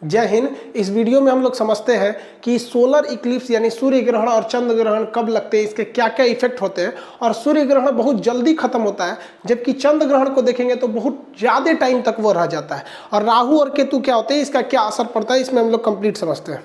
जय हिंद। इस वीडियो में हम लोग समझते हैं कि सोलर इक्लिप्स यानी सूर्य ग्रहण और चंद्र ग्रहण कब लगते हैं, इसके क्या क्या इफेक्ट होते हैं। और सूर्य ग्रहण बहुत जल्दी खत्म होता है, जबकि चंद्र ग्रहण को देखेंगे तो बहुत ज़्यादा टाइम तक वो रह जाता है। और राहु और केतु क्या होते हैं, इसका क्या असर पड़ता है, इसमें हम लोग कंप्लीट समझते हैं।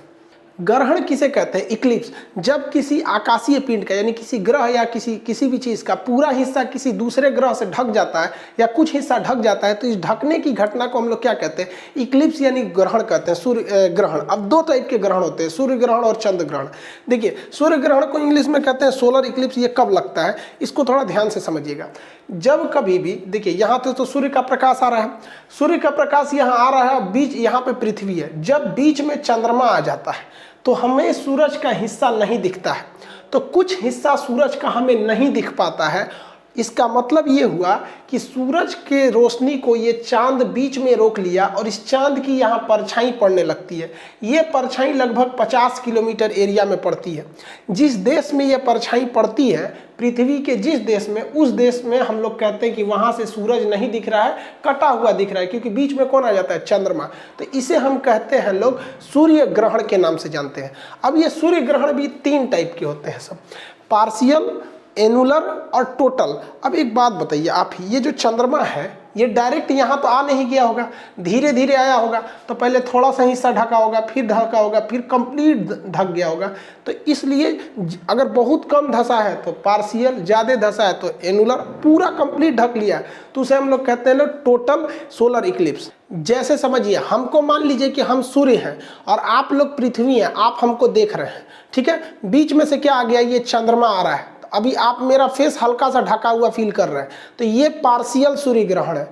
ग्रहण किसे कहते हैं? इक्लिप्स। जब किसी आकाशीय पिंड का यानी किसी ग्रह या किसी भी चीज़ का पूरा हिस्सा किसी दूसरे ग्रह से ढक जाता है या कुछ हिस्सा ढक जाता है, तो इस ढकने की घटना को हम लोग क्या कहते हैं? इक्लिप्स यानी ग्रहण कहते हैं, सूर्य ग्रहण। अब दो टाइप के ग्रहण होते हैं, सूर्य ग्रहण और चंद्र ग्रहण। देखिए, सूर्य ग्रहण को इंग्लिश में कहते हैं सोलर इक्लिप्स। ये कब लगता है, इसको थोड़ा ध्यान से समझिएगा। जब कभी भी देखिए, यहाँ तो सूर्य का प्रकाश आ रहा है, सूर्य का प्रकाश यहाँ आ रहा है, बीच यहाँ पे पृथ्वी है। जब बीच में चंद्रमा आ जाता है तो हमें सूरज का हिस्सा नहीं दिखता है, तो कुछ हिस्सा सूरज का हमें नहीं दिख पाता है। इसका मतलब ये हुआ कि सूरज के रोशनी को ये चांद बीच में रोक लिया और इस चांद की यहाँ परछाई पड़ने लगती है। ये परछाई लगभग 50 किलोमीटर एरिया में पड़ती है। जिस देश में ये परछाई पड़ती है, पृथ्वी के जिस देश में, उस देश में हम लोग कहते हैं कि वहाँ से सूरज नहीं दिख रहा है, कटा हुआ दिख रहा है, क्योंकि बीच में कौन आ जाता है? चंद्रमा। तो इसे हम कहते हैं लोग सूर्य ग्रहण के नाम से जानते हैं। अब ये सूर्य ग्रहण भी 3 टाइप के होते हैं सब, पार्शियल, एनुलर और टोटल। अब एक बात बताइए आप, ये जो चंद्रमा है ये डायरेक्ट यहाँ तो आ नहीं गया होगा, धीरे धीरे आया होगा। तो पहले थोड़ा सा हिस्सा ढका होगा, फिर ढका होगा, फिर कंप्लीट ढक गया होगा। तो इसलिए अगर बहुत कम धसा है तो पार्शियल, ज़्यादा धसा है तो एनुलर, पूरा कंप्लीट ढक लिया तो उसे हम लोग कहते हैं लोग टोटल सोलर इक्लिप्स। जैसे समझिए, हमको मान लीजिए कि हम सूर्य हैं और आप लोग पृथ्वी हैं, आप हमको देख रहे हैं, ठीक है। बीच में से क्या आ गया? ये चंद्रमा आ रहा है। अभी आप मेरा फेस हल्का सा ढका हुआ फील कर रहे हैं, तो ये पार्शियल सूर्य ग्रहण है।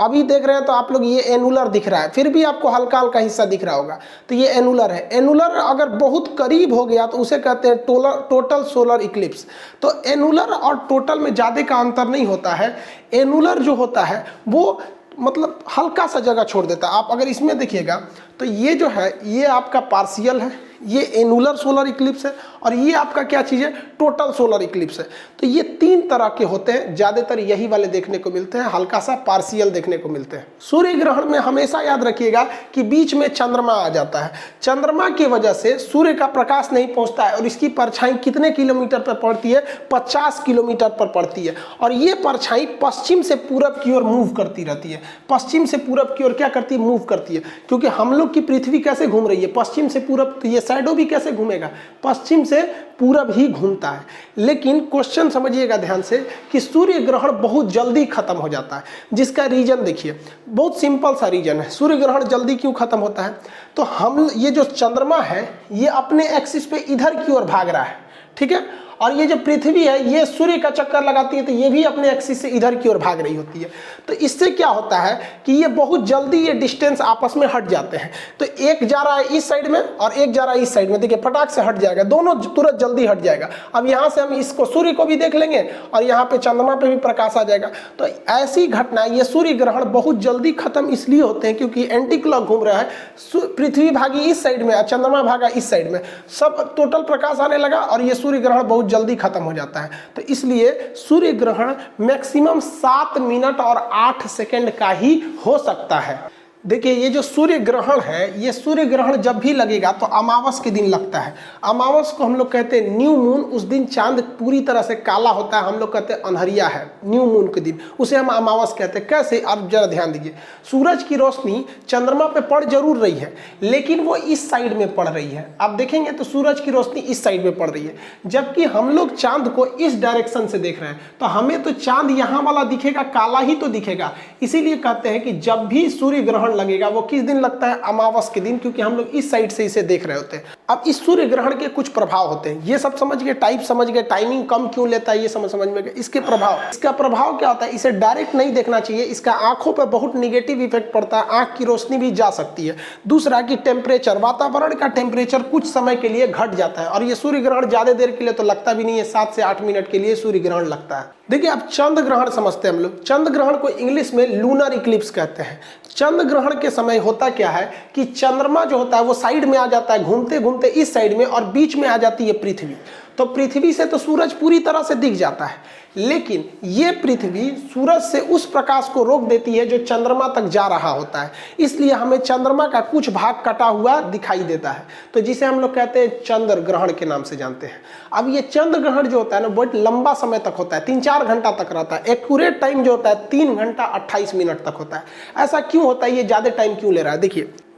अभी देख रहे हैं तो आप लोग ये एनुलर दिख रहा है, फिर भी आपको हल्का हल्का हिस्सा दिख रहा होगा, तो ये एनुलर है। एनुलर अगर बहुत करीब हो गया तो उसे कहते हैं टोटल सोलर इक्लिप्स। तो एनुलर और टोटल में ज़्यादा का अंतर नहीं होता है। एनुलर जो होता है वो मतलब हल्का सा जगह छोड़ देता है। आप अगर इसमें देखिएगा तो ये जो है ये आपका पार्शियल है, ये एनुलर सोलर इक्लिप्स है, और ये आपका क्या चीज़ है? टोटल सोलर इक्लिप्स है। तो ये 3 तरह के होते हैं, ज़्यादातर यही वाले देखने को मिलते हैं, हल्का सा पार्शियल देखने को मिलते हैं। सूर्य ग्रहण में हमेशा याद रखिएगा कि बीच में चंद्रमा आ जाता है। चंद्रमा की वजह से सूर्य का प्रकाश नहीं पहुंचता है और इसकी परछाई कितने किलोमीटर पर पड़ती है? 50 किलोमीटर पर पड़ती है। और ये परछाई पश्चिम से पूरब की ओर मूव करती रहती है। पश्चिम से पूरब की ओर क्या करती है? मूव करती है। क्योंकि हम लोग की पृथ्वी कैसे घूम रही है? पश्चिम से पूरब। तो ये शैडो भी कैसे घूमेगा? पश्चिम से पूरब ही घूमता है। लेकिन क्वेश्चन समझिएगा ध्यान से कि सूर्य ग्रहण बहुत जल्दी खत्म हो जाता है, जिसका रीजन देखिए, बहुत सिंपल सा रीजन है। सूर्य ग्रहण जल्दी क्यों खत्म होता है? तो हम ये जो चंद्रमा है ये अपने एक्सिस पे इधर की ओर भाग रहा है, ठीक है। और ये जो पृथ्वी है ये सूर्य का चक्कर लगाती है, तो ये भी अपने एक्सिस से इधर की ओर भाग रही होती है। तो इससे क्या होता है कि ये बहुत जल्दी ये डिस्टेंस आपस में हट जाते हैं। तो एक जा रहा है इस साइड में और एक जा रहा है इस साइड में, देखिए फटाक से हट जाएगा, दोनों तुरंत जल्दी हट जाएगा। अब यहाँ से हम इसको सूर्य को भी देख लेंगे और यहाँ पे चंद्रमा पे भी प्रकाश आ जाएगा। तो ऐसी घटना, ये सूर्य ग्रहण बहुत जल्दी खत्म इसलिए होते हैं क्योंकि एंटी क्लॉक घूम रहा है, पृथ्वी भागी इस साइड में और चंद्रमा भागा इस साइड में, सब टोटल प्रकाश आने लगा और ये सूर्य ग्रहण बहुत जल्दी खत्म हो जाता है। तो इसलिए सूर्य ग्रहण मैक्सिमम 7 मिनट और 8 सेकंड का ही हो सकता है। देखिए, ये जो सूर्य ग्रहण है, ये सूर्य ग्रहण जब भी लगेगा तो अमावस के दिन लगता है। अमावस को हम लोग कहते हैं न्यू मून। उस दिन चांद पूरी तरह से काला होता है, हम लोग कहते हैं अंधेरिया है। न्यू मून के दिन उसे हम अमावस कहते हैं। कैसे? आप जरा ध्यान दीजिए, सूरज की रोशनी चंद्रमा पे पड़ जरूर रही है, लेकिन वो इस साइड में पड़ रही है। आप देखेंगे तो सूरज की रोशनी इस साइड में पड़ रही है, जबकि हम लोग चांद को इस डायरेक्शन से देख रहे हैं। तो हमें तो चांद यहाँ वाला दिखेगा, काला ही तो दिखेगा। इसीलिए कहते हैं कि जब भी सूर्य ग्रहण लगेगा वो किस दिन लगता है? अमावस के दिन, क्योंकि हम लोग इस साइड से इसे देख रहे होते हैं। अब इस सूर्य ग्रहण के कुछ प्रभाव होते हैं, ये सब समझ गए, टाइप समझ गए, टाइमिंग कम क्यों लेता है ये समझ में गए। इसके प्रभाव, इसका प्रभाव क्या होता है? इसे डायरेक्ट नहीं देखना चाहिए, इसका आंखों पर बहुत निगेटिव इफेक्ट पड़ता है, आंख की रोशनी भी जा सकती है। दूसरा कि टेम्परेचर, वातावरण का टेम्परेचर कुछ समय के लिए घट जाता है और ये सूर्य ग्रहण ज्यादा देर के लिए तो लगता भी नहीं है, 7 से 8 मिनट के लिए सूर्य ग्रहण लगता है। देखिए, अब चंद्र ग्रहण समझते हैं हम लोग। चंद्र ग्रहण को इंग्लिश में लूनर इक्लिप्स कहते हैं। चंद्र ग्रहण के समय होता क्या है कि चंद्रमा जो होता है वो साइड में आ जाता है, घूमते घूमते इस साइड में, और बीच में आ जाती है पृथ्वी। तो पृथ्वी से तो सूरज पूरी तरह से दिख जाता है, लेकिन ये पृथ्वी सूरज से उस प्रकाश को रोक देती है जो चंद्रमा तक जा रहा होता है, इसलिए हमें चंद्रमा का कुछ भाग कटा हुआ दिखाई देता है, तो जिसे हम लोग कहते हैं चंद्र ग्रहण के नाम से जानते हैं। अब ये चंद्र ग्रहण जो होता है ना बहुत लंबा समय तक होता है, 3-4 घंटा तक रहता है। एक्यूरेट टाइम जो होता है 3 घंटा 28 मिनट तक होता है। ऐसा क्यों होता है, ये ज्यादा टाइम क्यों ले रहा है?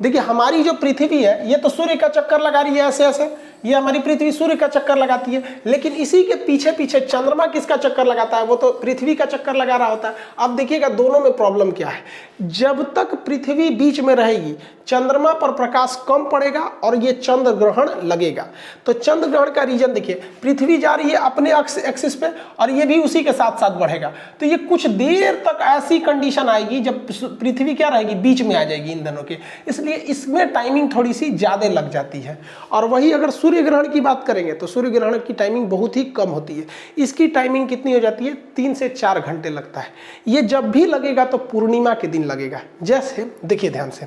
देखिए हमारी जो पृथ्वी है ये तो सूर्य का चक्कर लगा रही है, ऐसे ऐसे ये हमारी पृथ्वी सूर्य का चक्कर लगाती है, लेकिन इसी के पीछे पीछे चंद्रमा किसका चक्कर लगाता है? वो तो पृथ्वी का चक्कर लगा रहा होता है। अब देखिएगा दोनों में प्रॉब्लम क्या है, जब तक पृथ्वी बीच में रहेगी चंद्रमा पर प्रकाश कम पड़ेगा और ये चंद्र ग्रहण लगेगा। तो चंद्र ग्रहण का रीजन देखिए, पृथ्वी जा रही है अपने एक्सिस पे और ये भी उसी के साथ साथ बढ़ेगा, तो ये कुछ देर तक ऐसी कंडीशन आएगी जब पृथ्वी क्या रहेगी, बीच में आ जाएगी इन दोनों के, इसलिए इसमें टाइमिंग थोड़ी सी ज्यादा लग जाती है। और वही अगर सूर्य ग्रहण की बात करेंगे तो सूर्य ग्रहण की टाइमिंग बहुत ही कम होती है, इसकी टाइमिंग कितनी हो जाती है, 3 से 4 घंटे लगता है। ये जब भी लगेगा तो पूर्णिमा के दिन लगेगा। जैसे देखिए ध्यान से,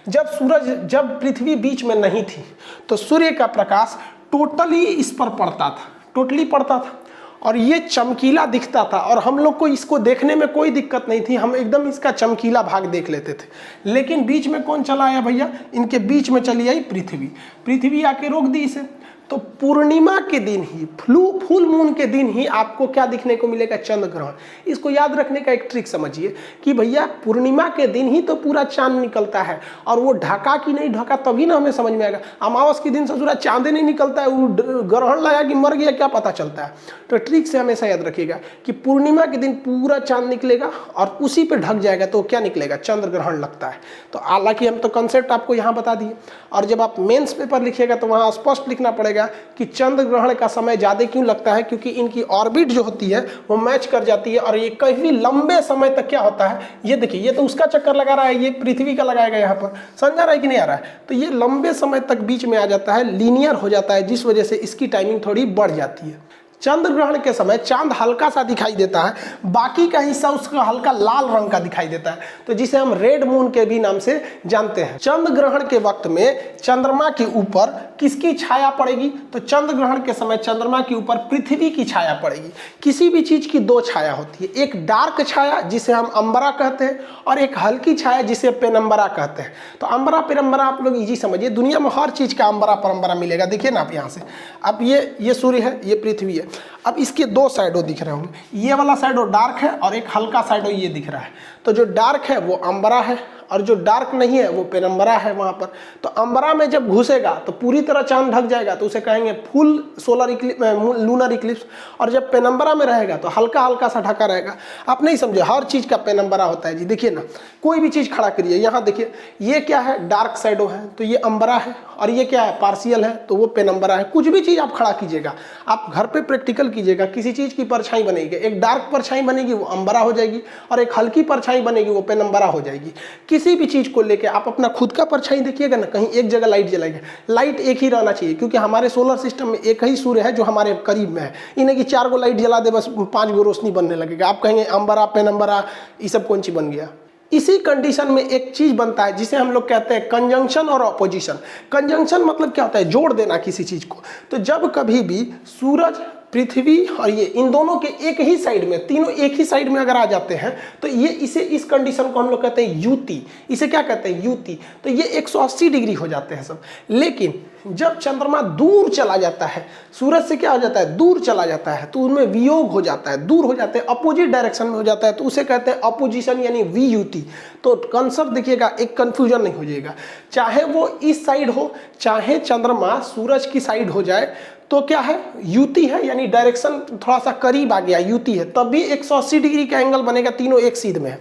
जब पृथ्वी बीच में नहीं थी तो सूर्य का प्रकाश टोटली इस पर पड़ता था, टोटली पड़ता था और ये चमकीला दिखता था और हम लोग को इसको देखने में कोई दिक्कत नहीं थी, हम एकदम इसका चमकीला भाग देख लेते थे। लेकिन बीच में कौन चला आया भैया, इनके बीच में चली आई पृथ्वी आके रोक दी इसे। तो पूर्णिमा के दिन ही, फुल मून के दिन ही आपको क्या दिखने को मिलेगा, चंद्र ग्रहण। इसको याद रखने का एक ट्रिक समझिए कि भैया पूर्णिमा के दिन ही तो पूरा चांद निकलता है, और वो ढका कि नहीं ढका तभी ना हमें समझ में आएगा। अमावस के दिन से पूरा चांद नहीं निकलता है, वो ग्रहण लगा कि मर गया क्या पता चलता है। तो ट्रिक से हमेशा याद रखिएगा कि पूर्णिमा के दिन पूरा चांद निकलेगा और उसी पे ढक जाएगा तो क्या निकलेगा, चंद्र ग्रहण लगता है। तो हालांकि हम तो कंसेप्ट आपको यहाँ बता दिए, और जब आप मेंस पेपर लिखिएगा तो वहाँ स्पष्ट लिखना पड़ेगा कि चंद्र ग्रहण का समय ज्यादा क्यों लगता है, क्योंकि इनकी ऑर्बिट जो होती है वो मैच कर जाती है और ये काफी लंबे समय तक क्या होता है, ये देखिए ये तो उसका चक्कर लगा रहा है, ये पृथ्वी का लगाएगा यहाँ पर, समझ आ रहा है कि नहीं आ रहा है। तो ये लंबे समय तक बीच में आ जाता है, लीनियर हो जाता है, जिस वजह से इसकी टाइमिंग थोड़ी बढ़ जाती है। चंद्र ग्रहण के समय चांद हल्का सा दिखाई देता है, बाकी का हिस्सा उसका हल्का लाल रंग का दिखाई देता है, तो जिसे हम रेड मून के भी नाम से जानते हैं। चंद्र ग्रहण के वक्त में चंद्रमा के ऊपर किसकी छाया पड़ेगी, तो चंद्र ग्रहण के समय चंद्रमा के ऊपर पृथ्वी की छाया पड़ेगी। किसी भी चीज की 2 छाया होती है, एक डार्क छाया जिसे हम अंबरा कहते हैं और एक हल्की छाया जिसे पेनम्बरा कहते हैं। तो अंबरा पेनम्बरा आप लोग इजी समझिए, दुनिया में हर चीज का अंबरा परम्बरा मिलेगा। देखिए ना आप यहाँ से, अब ये सूर्य है, ये पृथ्वी है, अब इसके 2 साइडों दिख रहे होंगे, ये वाला साइडो डार्क है और एक हल्का साइडो ये दिख रहा है। तो जो डार्क है वो अंबरा है और जो डार्क नहीं है वो पेनम्बरा है वहां पर। तो अंबरा में जब घुसेगा तो पूरी तरह चांद ढक जाएगा, तो उसे कहेंगे full solar Eclipse, lunar Eclipse. और जब पेनम्बरा में रहेगा तो हल्का हल्का सा ढका रहेगा। आप नहीं समझे, हर चीज का पेनम्बरा होता है जी। देखिए ना, कोई भी चीज खड़ा करिए, यहाँ देखिए ये क्या है, डार्क साइडो है तो ये अंबरा है, और ये क्या है, पार्शियल है तो वो पेनम्बरा है। कुछ भी चीज आप खड़ा कीजिएगा, आप घर पे प्रैक्टिकल कीजिएगा, किसी चीज की परछाई बनेगी, एक डार्क परछाई बनेगी वो अंबरा हो जाएगी, और एक हल्की परछाई बनेगी वो पेनम्बरा हो जाएगी। किसी भी चीज को लेके आप अपना खुद का परछाई देखिएगा ना, कहीं एक जगह लाइट जलाएगा, लाइट एक ही रहना चाहिए, क्योंकि हमारे सोलर सिस्टम में एक ही सूर्य है जो हमारे करीब में है। इन्हें कि 4 गो लाइट जला दे बस 5 गो रोशनी बनने लगेगा, आप कहेंगे अंबरा पेनम्बरा ये सब कौन सी बन गया। इसी कंडीशन में एक चीज बनता है जिसे हम लोग कहते हैं कंजंक्शन और अपोजिशन। कंजंक्शन मतलब क्या होता है, जोड़ देना किसी चीज को। तो जब कभी भी सूरज, पृथ्वी और ये इन दोनों के एक ही साइड में, तीनों एक ही साइड में अगर आ जाते हैं तो ये इस कंडीशन को हम लोग कहते हैं युति। इसे क्या कहते हैं, युति। तो ये 180 डिग्री हो जाते हैं सब। लेकिन जब चंद्रमा दूर चला जाता है, सूरज से क्या हो जाता है, दूर चला जाता है, तो उनमें वियोग हो जाता है, दूर हो जाते हैं, अपोजिट डायरेक्शन में हो जाता है, तो उसे कहते हैं अपोजिशन यानी वियुति। तो कंसेप्ट देखिएगा, एक कंफ्यूजन नहीं हो जाएगा, चाहे वो इस साइड हो चाहे चंद्रमा सूरज की साइड हो जाए तो क्या है, युति है, यानी डायरेक्शन थोड़ा सा करीब आ गया, युति है, तब भी 180 डिग्री का एंगल बनेगा, तीनों एक सीध में है।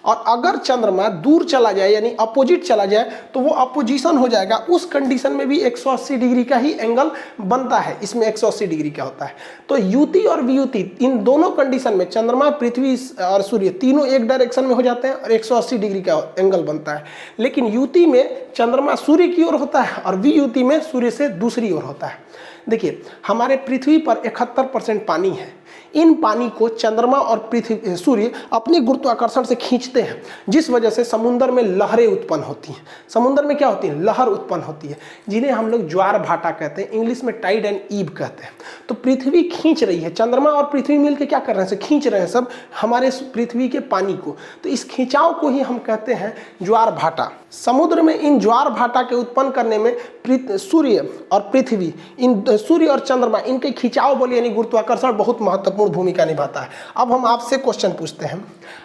और अगर चंद्रमा दूर चला जाए यानी अपोजिट चला जाए तो वो अपोजिशन हो जाएगा, उस कंडीशन में भी 180 डिग्री का ही एंगल बनता है। इसमें 180 डिग्री का होता है। तो युति और वियुति इन दोनों कंडीशन में चंद्रमा, पृथ्वी और सूर्य तीनों एक डायरेक्शन में हो जाते हैं और 180 डिग्री का एंगल बनता है। लेकिन युति में चंद्रमा सूर्य की ओर होता है और वियुति में सूर्य से दूसरी ओर होता है। देखिए हमारे पृथ्वी पर 71% पानी है। इन पानी को चंद्रमा और पृथ्वी सूर्य अपनी गुरुत्वाकर्षण से खींचते हैं, जिस वजह से समुद्र में लहरें उत्पन्न होती हैं। समुद्र में क्या होती है? लहर उत्पन्न होती है, जिन्हें हम लोग ज्वार भाटा कहते हैं, इंग्लिश में टाइड एंड ईव कहते हैं। तो पृथ्वी खींच रही है, चंद्रमा और पृथ्वी मिलकर क्या कर रहे हैं? खींच रहे हैं सब हमारे पृथ्वी के पानी को। तो इस खिंचाव को ही हम कहते हैं ज्वार भाटा। समुद्र में इन ज्वार भाटा के उत्पन्न करने में सूर्य और पृथ्वी, इन सूर्य और चंद्रमा, इनके खिंचाव बल यानी गुरुत्वाकर्षण बहुत महत्वपूर्ण भूमिका निभाता है। अब हम आपसे क्वेश्चन पूछते हैं,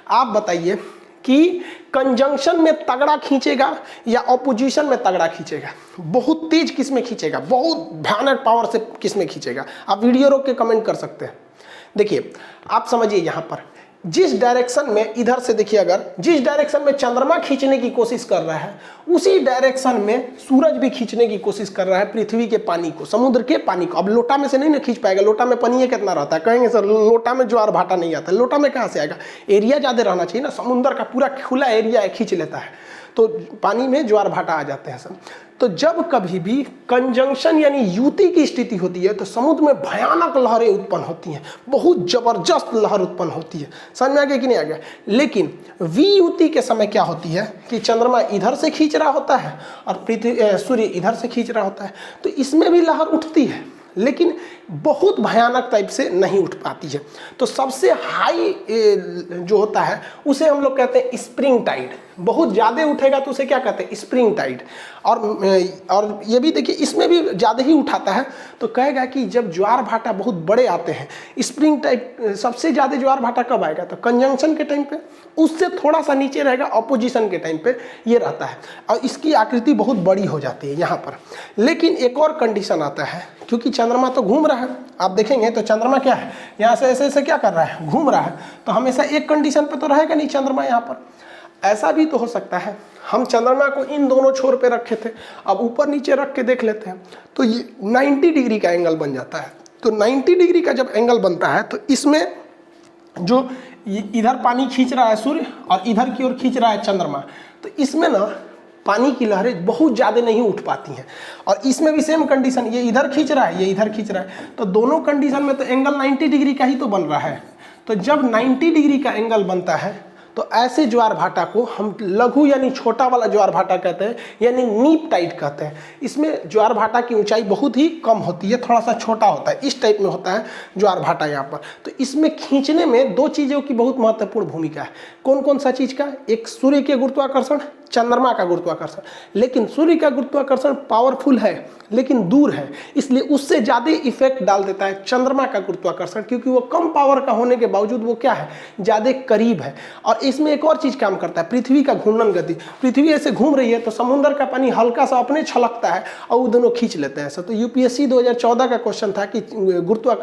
आप बताइए कि कंजंक्शन में तगड़ा खींचेगा या ऑपोजिशन में तगड़ा खींचेगा? बहुत तेज किस में खींचेगा? बहुत भयानक पावर से किस में खींचेगा? आप वीडियो रोक के कमेंट कर सकते हैं। देखिए आप समझिए, यहाँ पर जिस डायरेक्शन में, इधर से देखिए, अगर जिस डायरेक्शन में चंद्रमा खींचने की कोशिश कर रहा है, उसी डायरेक्शन में सूरज भी खींचने की कोशिश कर रहा है पृथ्वी के पानी को, समुद्र के पानी को। अब लोटा में से नहीं ना खींच पाएगा, लोटा में पानी कितना रहता है? कहेंगे सर लोटा में ज्वार भाटा नहीं आता। लोटा में कहाँ से आएगा? एरिया ज़्यादा रहना चाहिए ना, समुद्र का पूरा खुला एरिया खींच लेता है, तो पानी में ज्वार भाटा आ जाते हैं सब। तो जब कभी भी कंजंक्शन यानी युति की स्थिति होती है तो समुद्र में भयानक लहरें उत्पन्न होती हैं, बहुत जबरदस्त लहर उत्पन्न होती है। समझ में आ गया कि नहीं आ गया? लेकिन वियुति के समय क्या होती है कि चंद्रमा इधर से खींच रहा होता है और सूर्य इधर से खींच रहा होता है, तो इसमें भी लहर उठती है, लेकिन बहुत भयानक टाइप से नहीं उठ पाती है। तो सबसे हाई जो होता है उसे हम लोग कहते हैं स्प्रिंग टाइड। बहुत ज़्यादा उठेगा तो उसे क्या कहते हैं? Spring tide. और ये भी देखिए, इसमें भी ज़्यादा ही उठाता है तो कहेगा कि जब ज्वार भाटा बहुत बड़े आते हैं, स्प्रिंग टाइड सबसे ज़्यादा ज्वार भाटा कब आएगा? तो कंजंक्शन के टाइम पे, उससे थोड़ा सा नीचे रहेगा ऑपोजिशन के टाइम पे ये रहता है, और इसकी आकृति बहुत बड़ी हो जाती है यहाँ पर। लेकिन एक और कंडीशन आता है, क्योंकि चंद्रमा तो घूम रहा है, आप देखेंगे तो चंद्रमा क्या है, यहाँ से ऐसे ऐसे क्या कर रहा है? घूम रहा है, तो हमेशा एक कंडीशन पे तो रहेगा नहीं चंद्रमा यहाँ पर। ऐसा भी तो हो सकता है हम चंद्रमा को इन दोनों छोर पे रखे थे, अब ऊपर नीचे रख के देख लेते हैं तो ये 90 डिग्री का एंगल बन जाता है। तो 90 डिग्री का जब एंगल बनता है तो इसमें जो इधर पानी खींच रहा है सूर्य और इधर की ओर खींच रहा है चंद्रमा, तो इसमें ना पानी की लहरें बहुत ज़्यादा नहीं उठ पाती हैं। और इसमें भी सेम कंडीशन, ये इधर खींच रहा है, ये इधर खींच रहा है, तो दोनों कंडीशन में तो एंगल 90 डिग्री का ही तो बन रहा है। तो जब 90 डिग्री का एंगल बनता है तो ऐसे ज्वार भाटा को हम लघु यानी छोटा वाला ज्वार भाटा कहते हैं, यानी नीप टाइड कहते हैं। इसमें ज्वार भाटा की ऊंचाई बहुत ही कम होती है, थोड़ा सा छोटा होता है, इस टाइप में होता है ज्वार भाटा यहाँ पर। तो इसमें खींचने में दो चीज़ों की बहुत महत्वपूर्ण भूमिका है। कौन कौन सा चीज़ का? एक सूर्य के गुरुत्वाकर्षण, चंद्रमा का गुरुत्वाकर्षण। लेकिन सूर्य का गुरुत्वाकर्षण पावरफुल है लेकिन दूर है, इसलिए उससे ज़्यादा इफेक्ट डाल देता है चंद्रमा का गुरुत्वाकर्षण, क्योंकि वो कम पावर का होने के बावजूद वो क्या है? ज़्यादा करीब है। और इसमें एक और चीज़ काम करता है, पृथ्वी का घूर्णन गति। पृथ्वी ऐसे घूम रही है तो समुद्र का पानी हल्का सा अपने छलकता है और वो दोनों खींच लेते हैं ऐसा। तो यूपीएससी 2014 का क्वेश्चन था कि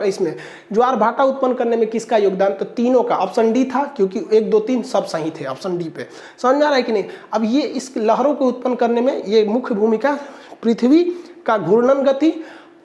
इसमें ज्वार भाटा उत्पन्न करने में किसका योगदान? तो तीनों का। ऑप्शन डी था, क्योंकि 1, 2, 3 सब सही थे ऑप्शन डी पे। समझ में आ रहा है कि नहीं? अब ये इस लहरों को उत्पन्न करने में ये मुख्य भूमिका पृथ्वी का घूर्णन गति,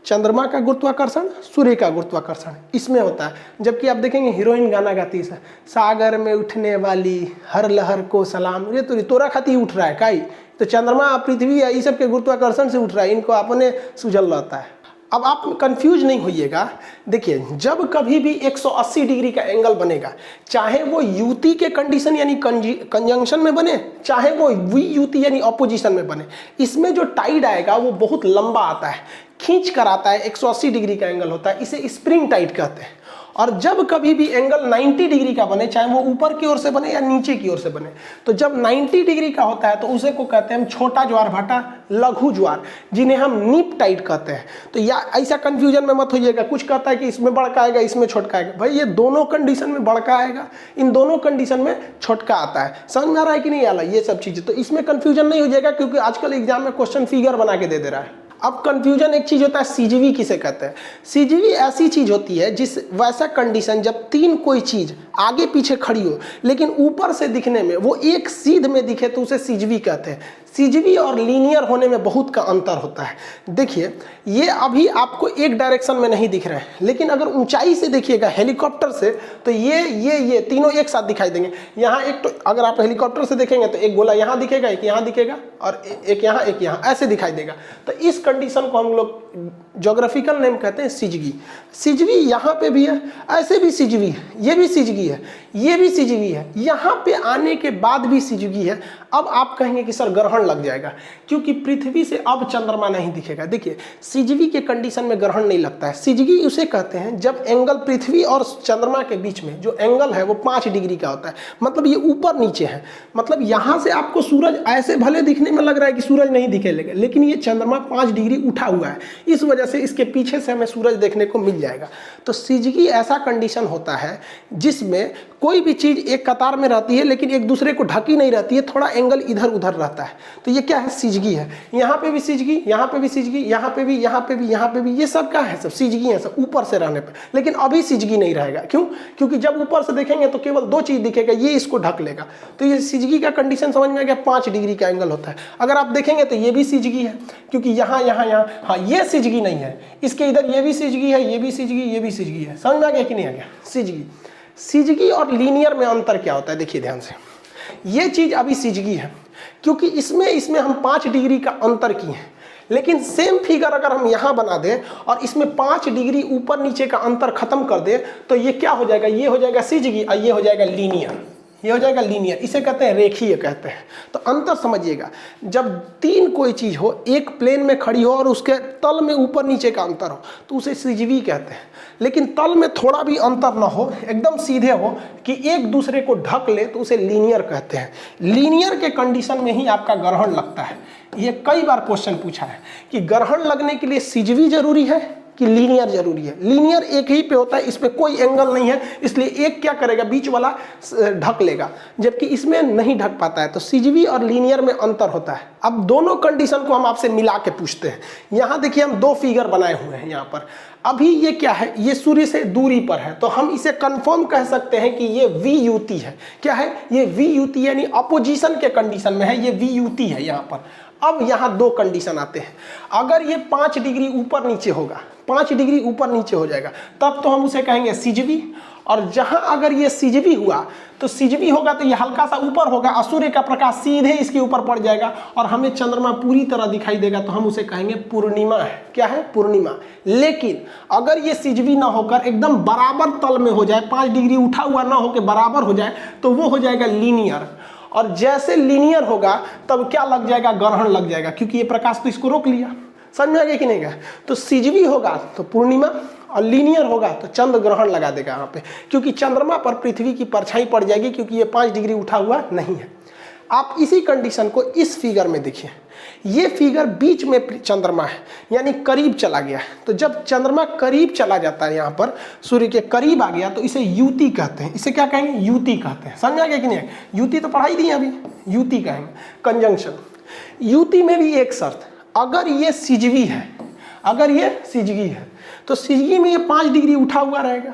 चंद्रमा का गुरुत्वाकर्षण, सूर्य का गुरुत्वाकर्षण इसमें होता है। जबकि आप देखेंगे हीरोइन गाना गाती है, सागर में उठने वाली हर लहर को सलाम, ये तो तोरा खाती उठ रहा है काई, तो चंद्रमा पृथ्वी ये सब के गुरुत्वाकर्षण से उठ रहा है, इनको अपने सुझल रहता है। अब आप कंफ्यूज नहीं होइएगा। देखिए जब कभी भी 180 डिग्री का एंगल बनेगा, चाहे वो युति के कंडीशन यानी कंजंक्शन में बने, चाहे वो वियुति यानी ऑपोजिशन में बने, इसमें जो टाइड आएगा वो बहुत लंबा आता है, खींच कर आता है, 180 डिग्री का एंगल होता है, इसे स्प्रिंग टाइड कहते हैं। और जब कभी भी एंगल 90 डिग्री का बने, चाहे वो ऊपर की ओर से बने या नीचे की ओर से बने, तो जब 90 डिग्री का होता है तो उसे को कहते हैं हम छोटा ज्वार भाटा, लघु ज्वार, जिन्हें हम नीप टाइड कहते हैं। तो या ऐसा कंफ्यूजन में मत होइएगा, कुछ कहता है कि इसमें बड़का आएगा इसमें छोटका आएगा। भाई ये दोनों कंडीशन में बड़का आएगा, इन दोनों कंडीशन में छोटका आता है। समझ में आ रहा है कि नहीं आ रहा ये सब चीज़ें? तो इसमें कन्फ्यूजन नहीं हो जाएगा, क्योंकि आजकल एग्जाम में क्वेश्चन फिगर बना के दे रहा है। अब कंफ्यूजन एक चीज होता है, सीजीवी किसे कहते हैं? सीजीवी ऐसी चीज होती है जिस वैसा कंडीशन जब तीन कोई चीज आगे पीछे खड़ी हो लेकिन ऊपर से दिखने में वो एक सीध में दिखे तो उसे सीजीवी कहते हैं। सीजीवी और लीनियर होने में बहुत का अंतर होता है। देखिए ये अभी आपको एक डायरेक्शन में नहीं दिख रहे हैं, लेकिन अगर ऊंचाई से देखिएगा हेलीकॉप्टर से तो ये तीनों एक साथ दिखाई देंगे। यहाँ एक तो अगर आप हेलीकॉप्टर से देखेंगे तो एक गोला यहाँ दिखेगा, एक यहाँ दिखेगा और एक यहाँ ऐसे दिखाई देगा। तो इस कंडीशन को हम लोग ज्योग्राफिकल नेम कहते हैं सिजगी। सिजवी यहाँ पे भी है, ऐसे भी सिजवी है, ये भी सिजगी है, ये भी सिजवी है, यहाँ पे आने के बाद भी सिजगी है। अब आप कहेंगे कि सर ग्रहण लग जाएगा क्योंकि पृथ्वी से अब चंद्रमा नहीं दिखेगा। देखिए सिजवी के कंडीशन में ग्रहण नहीं लगता है। सिजगी उसे कहते हैं जब एंगल पृथ्वी और चंद्रमा के बीच में जो एंगल है वो 5 डिग्री का होता है, मतलब ये ऊपर नीचे है। मतलब यहाँ से आपको सूरज ऐसे भले दिखने में लग रहा है कि सूरज नहीं दिखे, लेकिन ये चंद्रमा 5 डिग्री उठा हुआ है, इस वजह से इसके पीछे से हमें सूरज देखने को मिल जाएगा। तो सिजगी ऐसा कंडीशन होता है जिसमें कोई भी चीज एक कतार में रहती है लेकिन एक दूसरे को ढकी नहीं रहती है, थोड़ा एंगल इधर उधर रहता है। तो ये क्या है? सिजगी है। यहाँ पे भी सिजगी, यहाँ पे भी सिजगी, यहाँ पे भी, यहाँ पे भी, यहाँ पे भी, ये सब क्या है? सब सिजगी है, सब ऊपर से रहने पे। लेकिन अभी सिजगी नहीं रहेगा। क्यों? क्योंकि जब ऊपर से देखेंगे तो केवल 2 चीज दिखेगा, ये इसको ढक लेगा। तो ये सिजगी का कंडीशन समझ में आ गया, 5 डिग्री का एंगल होता है। अगर आप देखेंगे तो ये भी सिजगी है क्योंकि यहाँ यहाँ यहाँ, हाँ ये सिजगी नहीं है, इसके इधर ये भी सिजगी है, ये भी सिजगी, ये भी सिजगी है। समझ में आ गया कि नहीं आ गया? सिजगी। सिजगी और लीनियर में अंतर क्या होता है? देखिए ध्यान से, ये चीज अभी सिजगी है क्योंकि इसमें हम 5 डिग्री का अंतर किए हैं, लेकिन सेम फिगर अगर हम यहाँ बना दें और इसमें 5 डिग्री ऊपर नीचे का अंतर खत्म कर दें तो ये क्या हो जाएगा? ये हो जाएगा सिजगी और ये हो जाएगा लीनियर। ये हो जाएगा लीनियर, इसे कहते हैं रेखीय कहते हैं। तो अंतर समझिएगा, जब 3 कोई चीज हो, एक प्लेन में खड़ी हो और उसके तल में ऊपर नीचे का अंतर हो तो उसे सिजवी कहते हैं। लेकिन तल में थोड़ा भी अंतर ना हो, एकदम सीधे हो कि एक दूसरे को ढक ले तो उसे लीनियर कहते हैं। लीनियर के कंडीशन में ही आपका ग्रहण लगता है। ये कई बार क्वेश्चन पूछा है कि ग्रहण लगने के लिए सिजवी जरूरी है कि लीनियर जरूरी है। लीनियर एक ही पे होता है, इसमें कोई एंगल नहीं है, इसलिए एक क्या करेगा? बीच वाला ढक लेगा, जबकि इसमें नहीं ढक पाता है। तो सिजवी और लीनियर में अंतर होता है। अब दोनों कंडीशन को हम आपसे मिला के पूछते हैं। यहाँ देखिए हम 2 फिगर बनाए हुए हैं यहाँ पर। अभी ये क्या है? ये सूर्य से दूरी पर है, तो हम इसे कंफर्म कह सकते हैं कि ये VUT है। क्या है? ये VUT यानी अपोजिशन के कंडीशन में है, ये VUT है यहाँ पर। अब यहाँ 2 कंडीशन आते हैं। अगर ये 5 डिग्री ऊपर नीचे होगा, 5 डिग्री ऊपर नीचे हो जाएगा, तब तो हम उसे कहेंगे सिजवी। और जहां अगर ये सिजवी हुआ तो सिजवी होगा तो ये हल्का सा ऊपर होगा और सूर्य का प्रकाश सीधे इसके ऊपर पड़ जाएगा और हमें चंद्रमा पूरी तरह दिखाई देगा, तो हम उसे कहेंगे पूर्णिमा है। क्या है? पूर्णिमा। लेकिन अगर ये सिजवी ना होकर एकदम बराबर तल में हो जाए, 5 डिग्री उठा हुआ ना होकर बराबर हो जाए, तो वो हो जाएगा लीनियर। और जैसे लीनियर होगा तब क्या लग जाएगा? ग्रहण लग जाएगा, क्योंकि ये प्रकाश तो इसको रोक लिया। समझ में आ गया कि नहीं गया? तो सिजवी होगा तो पूर्णिमा और लीनियर होगा तो चंद्र ग्रहण लगा देगा यहाँ पे, क्योंकि चंद्रमा पर पृथ्वी की परछाई पड़ जाएगी, क्योंकि ये 5 डिग्री उठा हुआ नहीं है। आप इसी कंडीशन को इस फिगर में देखिए। ये फिगर बीच में चंद्रमा है, यानी करीब चला गया। तो जब चंद्रमा करीब चला जाता है, यहाँ पर सूर्य के करीब आ गया, तो इसे युति कहते हैं। इसे क्या कहेंगे? युति कहते हैं। समझ आ गया कि नहीं? युति तो पढ़ाई दी अभी, युति कहेंगे, कंजंक्शन। युति में भी एक शर्त, अगर ये सिजवी है, अगर ये सिजगी है तो सिजगी में ये 5 डिग्री उठा हुआ रहेगा।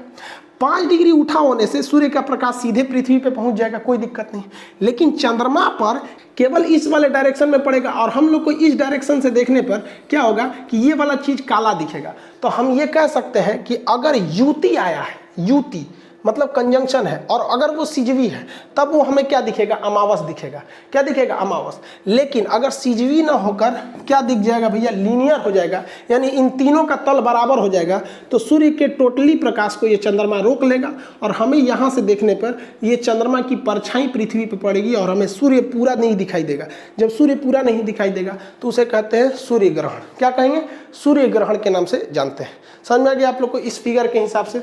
5 डिग्री उठा होने से सूर्य का प्रकाश सीधे पृथ्वी पे पहुंच जाएगा, कोई दिक्कत नहीं। लेकिन चंद्रमा पर केवल इस वाले डायरेक्शन में पड़ेगा और हम लोग को इस डायरेक्शन से देखने पर क्या होगा कि ये वाला चीज काला दिखेगा। तो हम ये कह सकते हैं कि अगर युति आया है, युति मतलब कंजंक्शन है, और अगर वो सिजवी है तब वो हमें क्या दिखेगा? अमावस दिखेगा। क्या दिखेगा? अमावस। लेकिन अगर सिजवी ना होकर क्या दिख जाएगा भैया? लीनियर हो जाएगा, यानी इन तीनों का तल बराबर हो जाएगा, तो सूर्य के टोटली प्रकाश को ये चंद्रमा रोक लेगा और हमें यहाँ से देखने पर ये चंद्रमा की परछाई पृथ्वी पर पड़ेगी और हमें सूर्य पूरा नहीं दिखाई देगा। जब सूर्य पूरा नहीं दिखाई देगा तो उसे कहते हैं सूर्य ग्रहण। क्या कहेंगे? सूर्य ग्रहण के नाम से जानते हैं। समझ में आ गया आप लोग को इस फिगर के हिसाब से?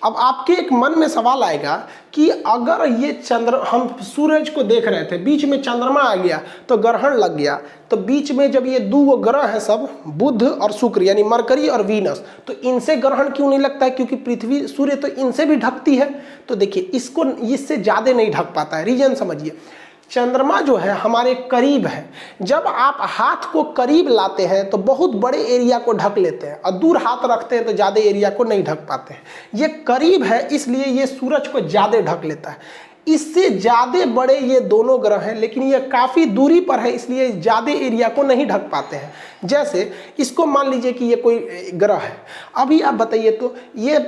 अब आपके एक मन में सवाल आएगा कि अगर ये हम सूरज को देख रहे थे, बीच में चंद्रमा आ गया तो ग्रहण लग गया, तो बीच में जब ये 2 ग्रह हैं सब, बुध और शुक्र यानी मरकरी और वीनस, तो इनसे ग्रहण क्यों नहीं लगता है? क्योंकि पृथ्वी, सूर्य तो इनसे भी ढकती है। तो देखिए इसको इससे ज़्यादा नहीं ढक पाता है। रीजन समझिए, चंद्रमा जो है हमारे करीब है। जब आप हाथ को करीब लाते हैं तो बहुत बड़े एरिया को ढक लेते हैं, और दूर हाथ रखते हैं तो ज़्यादा एरिया को नहीं ढक पाते हैं। ये करीब है इसलिए ये सूरज को ज़्यादा ढक लेता है। इससे ज़्यादा बड़े ये दोनों ग्रह हैं, लेकिन ये काफ़ी दूरी पर है इसलिए ज़्यादा एरिया को नहीं ढक पाते हैं। जैसे इसको मान लीजिए कि ये कोई ग्रह है, अभी आप बताइए तो ये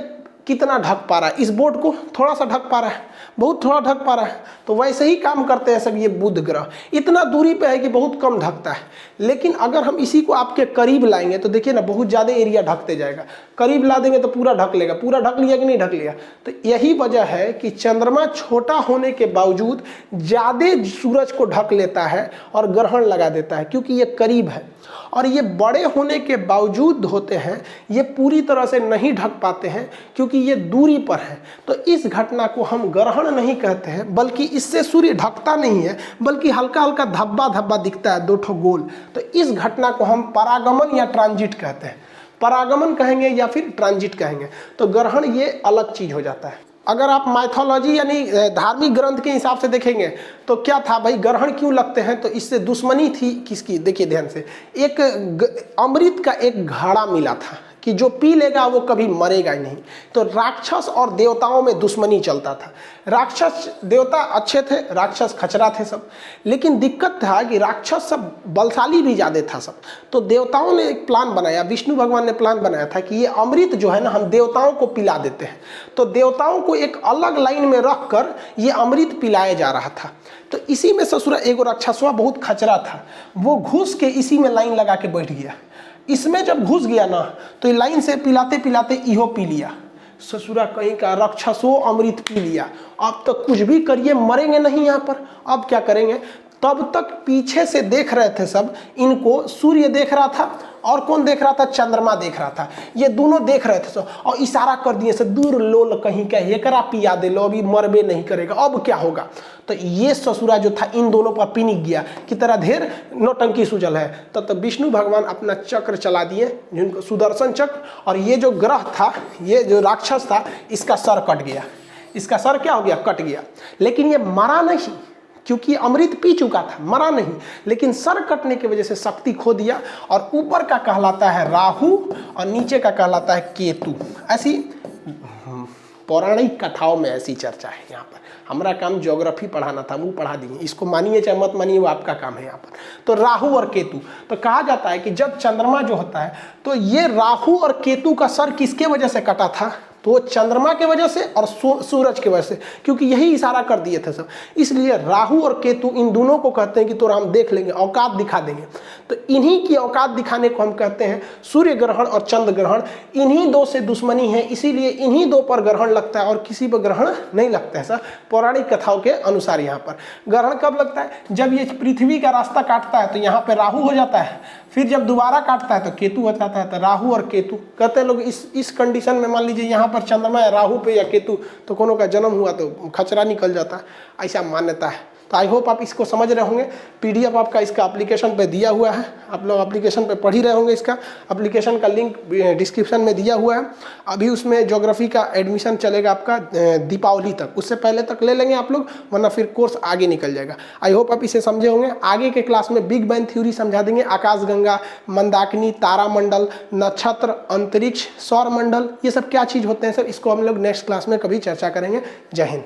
कितना ढक पा रहा है? इस बोर्ड को थोड़ा सा ढक पा रहा है, बहुत थोड़ा ढक पा रहा है। तो वैसे ही काम करते हैं सब ये बुध ग्रह, इतना दूरी पे है कि बहुत कम ढकता है। लेकिन अगर हम इसी को आपके करीब लाएंगे तो देखिए ना, बहुत ज़्यादा एरिया ढकते जाएगा। करीब ला देंगे तो पूरा ढक लेगा। पूरा ढक लिया कि नहीं ढक लिया। तो यही वजह है कि चंद्रमा छोटा होने के बावजूद ज़्यादा सूरज को ढक लेता है और ग्रहण लगा देता है, क्योंकि ये करीब है। और ये बड़े होने के बावजूद होते हैं, ये पूरी तरह से नहीं ढक पाते हैं क्योंकि ये दूरी पर है। तो इस घटना को हम ग्रहण नहीं कहते हैं, बल्कि इससे सूर्य ढकता नहीं है, बल्कि हल्का हल्का धब्बा धब्बा दिखता है, दो ठो गोल। तो इस घटना को हम परागमन या ट्रांजिट कहते हैं। परागमन कहेंगे या फिर ट्रांजिट कहेंगे। तो ग्रहण ये अलग चीज हो जाता है। अगर आप माइथोलॉजी यानी धार्मिक ग्रंथ के हिसाब से देखेंगे तो क्या था भाई, ग्रहण क्यों लगते हैं? तो इससे दुश्मनी थी किसकी, देखिए ध्यान से। एक अमृत का एक घड़ा मिला था कि जो पी लेगा वो कभी मरेगा ही नहीं। तो राक्षस और देवताओं में दुश्मनी चलता था। राक्षस देवता अच्छे थे, राक्षस खचरा थे सब। लेकिन दिक्कत था कि राक्षस सब बलशाली भी ज़्यादा था सब। तो देवताओं ने एक प्लान बनाया, विष्णु भगवान ने प्लान बनाया था कि ये अमृत जो है ना, हम देवताओं को पिला देते हैं। तो देवताओं को एक अलग लाइन में रख कर ये अमृत पिलाया जा रहा था। तो इसी में ससुरा एगो राक्षसवा बहुत खचरा था, वो घुस के इसी में लाइन लगा के बैठ गया। इसमें जब घुस गया ना तो ये लाइन से पिलाते पिलाते इहो पी लिया। ससुरा कहीं का राक्षसों अमृत पी लिया। अब तो कुछ भी करिए मरेंगे नहीं यहाँ पर। अब क्या करेंगे? तब तक पीछे से देख रहे थे सब इनको। सूर्य देख रहा था और कौन देख रहा था? चंद्रमा देख रहा था। ये दोनों देख रहे थे सब और इशारा कर दिए से, दूर लोल कहीं का एकरा पिया दे लो, अभी मरबे नहीं करेगा, अब क्या होगा? तो ये ससुरा जो था इन दोनों पर पिनिक गया कि तेरा ढेर नौटंकी सूझल है। तब विष्णु भगवान अपना चक्र चला दिए, जिनको सुदर्शन चक्र। और ये जो ग्रह था, ये जो राक्षस था, इसका सर कट गया। इसका सर क्या हो गया? कट गया। लेकिन ये मरा नहीं, क्योंकि अमृत पी चुका था, मरा नहीं। लेकिन सर कटने की वजह से शक्ति खो दिया। और ऊपर का कहलाता है राहु और नीचे का कहलाता है केतु। ऐसी पौराणिक कथाओं में ऐसी चर्चा है। यहाँ पर हमारा काम ज्योग्राफी पढ़ाना था, वो पढ़ा दिए। इसको मानिए चाहे मत मानिए, वो आपका काम है यहाँ पर। तो राहु और केतु, तो कहा जाता है कि जब चंद्रमा जो होता है, तो ये राहु और केतु का सर किसके वजह से कटा था? तो चंद्रमा के वजह से और सूरज के वजह से, क्योंकि यही इशारा कर दिए थे सब। इसलिए राहु और केतु इन दोनों को कहते हैं कि तो हम देख लेंगे, औकात दिखा देंगे। तो इन्हीं की औकात दिखाने को हम कहते हैं सूर्य ग्रहण और चंद्र ग्रहण। इन्हीं दो से दुश्मनी है, इसीलिए इन्हीं दो पर ग्रहण लगता है और किसी पर ग्रहण नहीं लगता है। सर पौराणिक कथाओं के अनुसार यहाँ पर ग्रहण कब लगता है? जब ये पृथ्वी का रास्ता काटता है तो यहाँ पर राहु हो जाता है, फिर जब दोबारा काटता है तो केतु हो जाता है। तो राहु और केतु कहते हैं लोग इस कंडीशन में, मान लीजिए यहाँ पर चंद्रमा है राहु पे या केतु, तो कोनो का जन्म हुआ तो खचरा निकल जाता है, ऐसा मान्यता है। तो आई होप आप इसको समझ रहे होंगे। पीडीएफ आपका इसका एप्लीकेशन पे दिया हुआ है, आप लोग एप्लीकेशन पे पढ़ ही रहे होंगे। इसका एप्लीकेशन का लिंक डिस्क्रिप्शन में दिया हुआ है। अभी उसमें ज्योग्राफी का एडमिशन चलेगा आपका दीपावली तक, उससे पहले तक ले लेंगे आप लोग, वरना फिर कोर्स आगे निकल जाएगा। आई होप आप इसे समझे होंगे। आगे के क्लास में बिग बैंग थ्योरी समझा देंगे, आकाशगंगा, मंदाकिनी, तारामंडल, नक्षत्र, अंतरिक्ष, सौर मंडल, ये सब क्या चीज़ होते हैं सर, इसको हम लोग नेक्स्ट क्लास में कभी चर्चा करेंगे। जय हिंद।